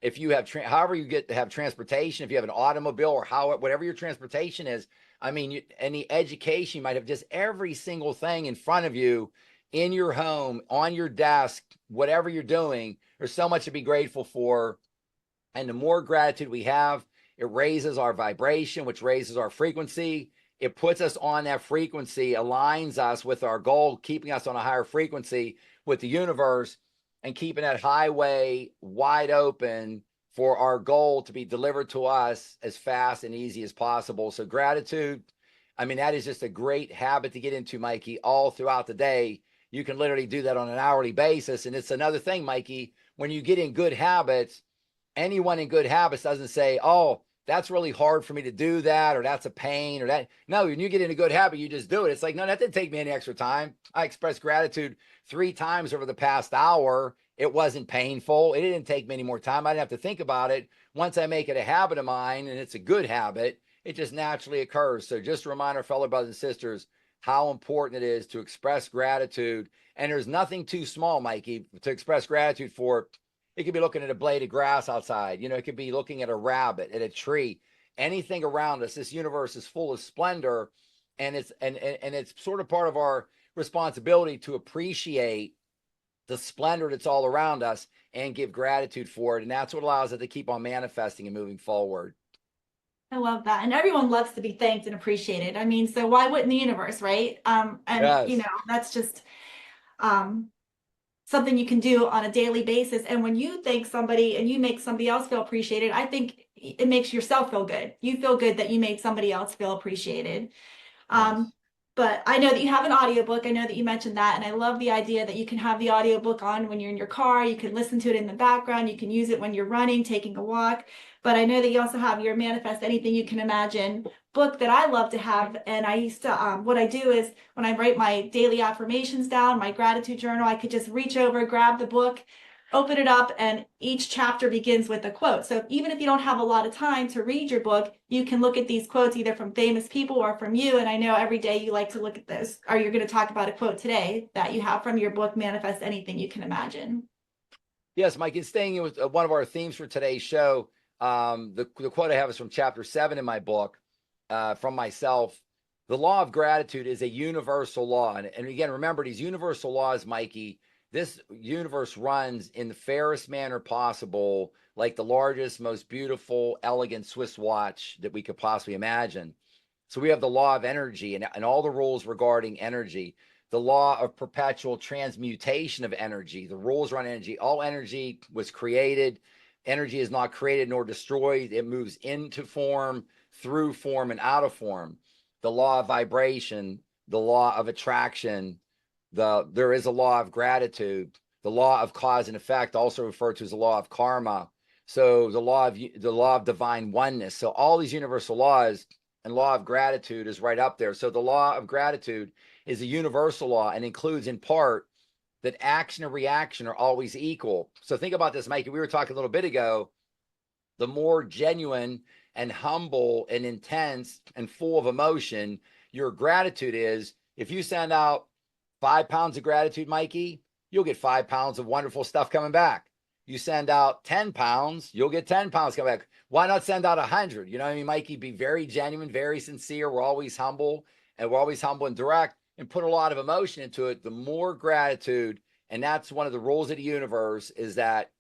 If you have, however you get to have transportation, if you have an automobile or whatever your transportation is, I mean, any education, you might have just every single thing in front of you in your home, on your desk, whatever you're doing. There's so much to be grateful for. And the more gratitude we have, it raises our vibration, which raises our frequency. It puts us on that frequency, aligns us with our goal, keeping us on a higher frequency with the universe, and keeping that highway wide open for our goal to be delivered to us as fast and easy as possible. So gratitude, I mean, that is just a great habit to get into, Mikey, all throughout the day. You can literally do that on an hourly basis. And it's another thing, Mikey, when you get in good habits, anyone in good habits doesn't say, oh, that's really hard for me to do that, or that's a pain, or that. No, when you get in a good habit, you just do it. It's like, no, that didn't take me any extra time. I expressed gratitude 3 times over the past hour. It wasn't painful. It didn't take me any more time. I didn't have to think about it. Once I make it a habit of mine, and it's a good habit, it just naturally occurs. So just to remind our fellow brothers and sisters how important it is to express gratitude. And there's nothing too small, Mikey, to express gratitude for. It could be looking at a blade of grass outside. It could be looking at a rabbit, at a tree, anything around us. This universe is full of splendor, and it's sort of part of our responsibility to appreciate the splendor that's all around us and give gratitude for it. And that's what allows it to keep on manifesting and moving forward. I love that. And everyone loves to be thanked and appreciated. I mean, so why wouldn't the universe, right? And Yes. that's just something you can do on a daily basis. And when you thank somebody and you make somebody else feel appreciated, I think it makes yourself feel good. You feel good that you made somebody else feel appreciated. Yes. But I know that you have an audiobook. I know that you mentioned that. And I love the idea that you can have the audiobook on when you're in your car. You can listen to it in the background. You can use it when you're running, taking a walk. But I know that you also have your Manifest Anything You Can Imagine book that I love to have. And I used to, what I do is when I write my daily affirmations down, my gratitude journal, I could just reach over, grab the book, open it up, and each chapter begins with a quote. So even if you don't have a lot of time to read your book, you can look at these quotes either from famous people or from you. And I know every day you like to look at this, or you're going to talk about a quote today that you have from your book, Manifest Anything You Can Imagine. Yes, Mike, and staying in with one of our themes for today's show, the quote I have is from chapter 7 in my book, from myself. The law of gratitude is a universal law. And again, remember these universal laws, Mikey, this universe runs in the fairest manner possible, like the largest, most beautiful, elegant Swiss watch that we could possibly imagine. So we have the law of energy and all the rules regarding energy, the law of perpetual transmutation of energy, the rules around energy. All energy was created. Energy is not created nor destroyed. It moves into form, through form, and out of form. The law of vibration, the law of attraction, there is a law of gratitude, the law of cause and effect, also referred to as the law of karma. So the law of divine oneness. So all these universal laws, and law of gratitude is right up there. So the law of gratitude is a universal law and includes in part that action and reaction are always equal. So think about this, Mike. We were talking a little bit ago, the more genuine and humble and intense and full of emotion your gratitude is, if you send out 5 pounds of gratitude, Mikey, you'll get 5 pounds of wonderful stuff coming back. You send out 10 pounds, you'll get 10 pounds coming back. Why not send out 100? You know what I mean, Mikey? Be very genuine, very sincere. We're always humble, and and direct, and put a lot of emotion into it. The more gratitude, and that's one of the rules of the universe, is that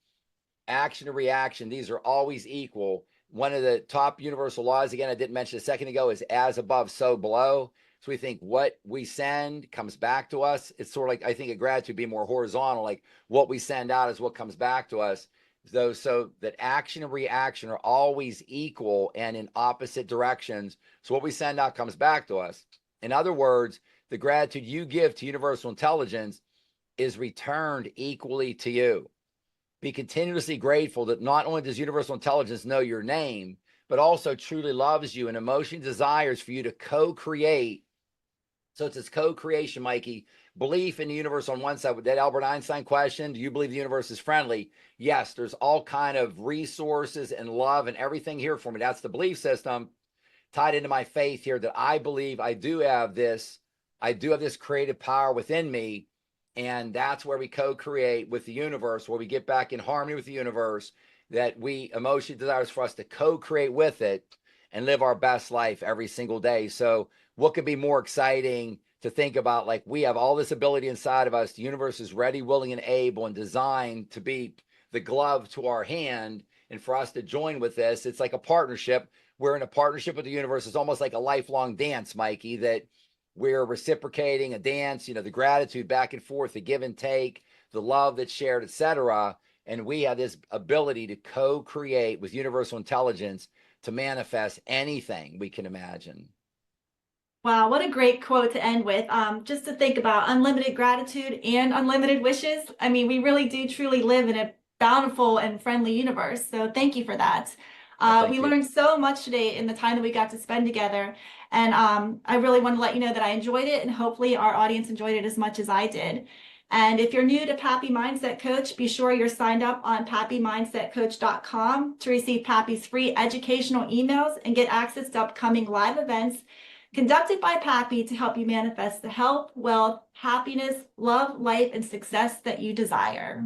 action and reaction, these are always equal. One of the top universal laws, again, I didn't mention a second ago, is as above, so below. So we think what we send comes back to us. It's sort of like, I think of gratitude being more horizontal, like what we send out is what comes back to us. So that action and reaction are always equal and in opposite directions. So what we send out comes back to us. In other words, the gratitude you give to universal intelligence is returned equally to you. Be continuously grateful that not only does universal intelligence know your name, but also truly loves you and emotionally desires for you to co-create. So it's this co-creation, Mikey. Belief in the universe on one side. With that Albert Einstein question, do you believe the universe is friendly? Yes, there's all kind of resources and love and everything here for me. That's the belief system tied into my faith here, that I believe I do have this creative power within me. And that's where we co-create with the universe, where we get back in harmony with the universe, that we emotionally desires for us to co-create with it and live our best life every single day. So what could be more exciting to think about? Like, we have all this ability inside of us. The universe is ready, willing, and able and designed to be the glove to our hand. And for us to join with this, it's like a partnership. We're in a partnership with the universe. It's almost like a lifelong dance, Mikey, that we're reciprocating a dance, the gratitude back and forth, the give and take, the love that's shared, etc. And we have this ability to co-create with universal intelligence to manifest anything we can imagine. Wow, what a great quote to end with. Just to think about unlimited gratitude and unlimited wishes. I mean, we really do truly live in a bountiful and friendly universe. So thank you for that. We learned so much today in the time that we got to spend together. And I really want to let you know that I enjoyed it, and hopefully our audience enjoyed it as much as I did. And if you're new to Pappy Mindset Coach, be sure you're signed up on pappymindsetcoach.com to receive Pappy's free educational emails and get access to upcoming live events conducted by Pappy to help you manifest the health, wealth, happiness, love, life, and success that you desire.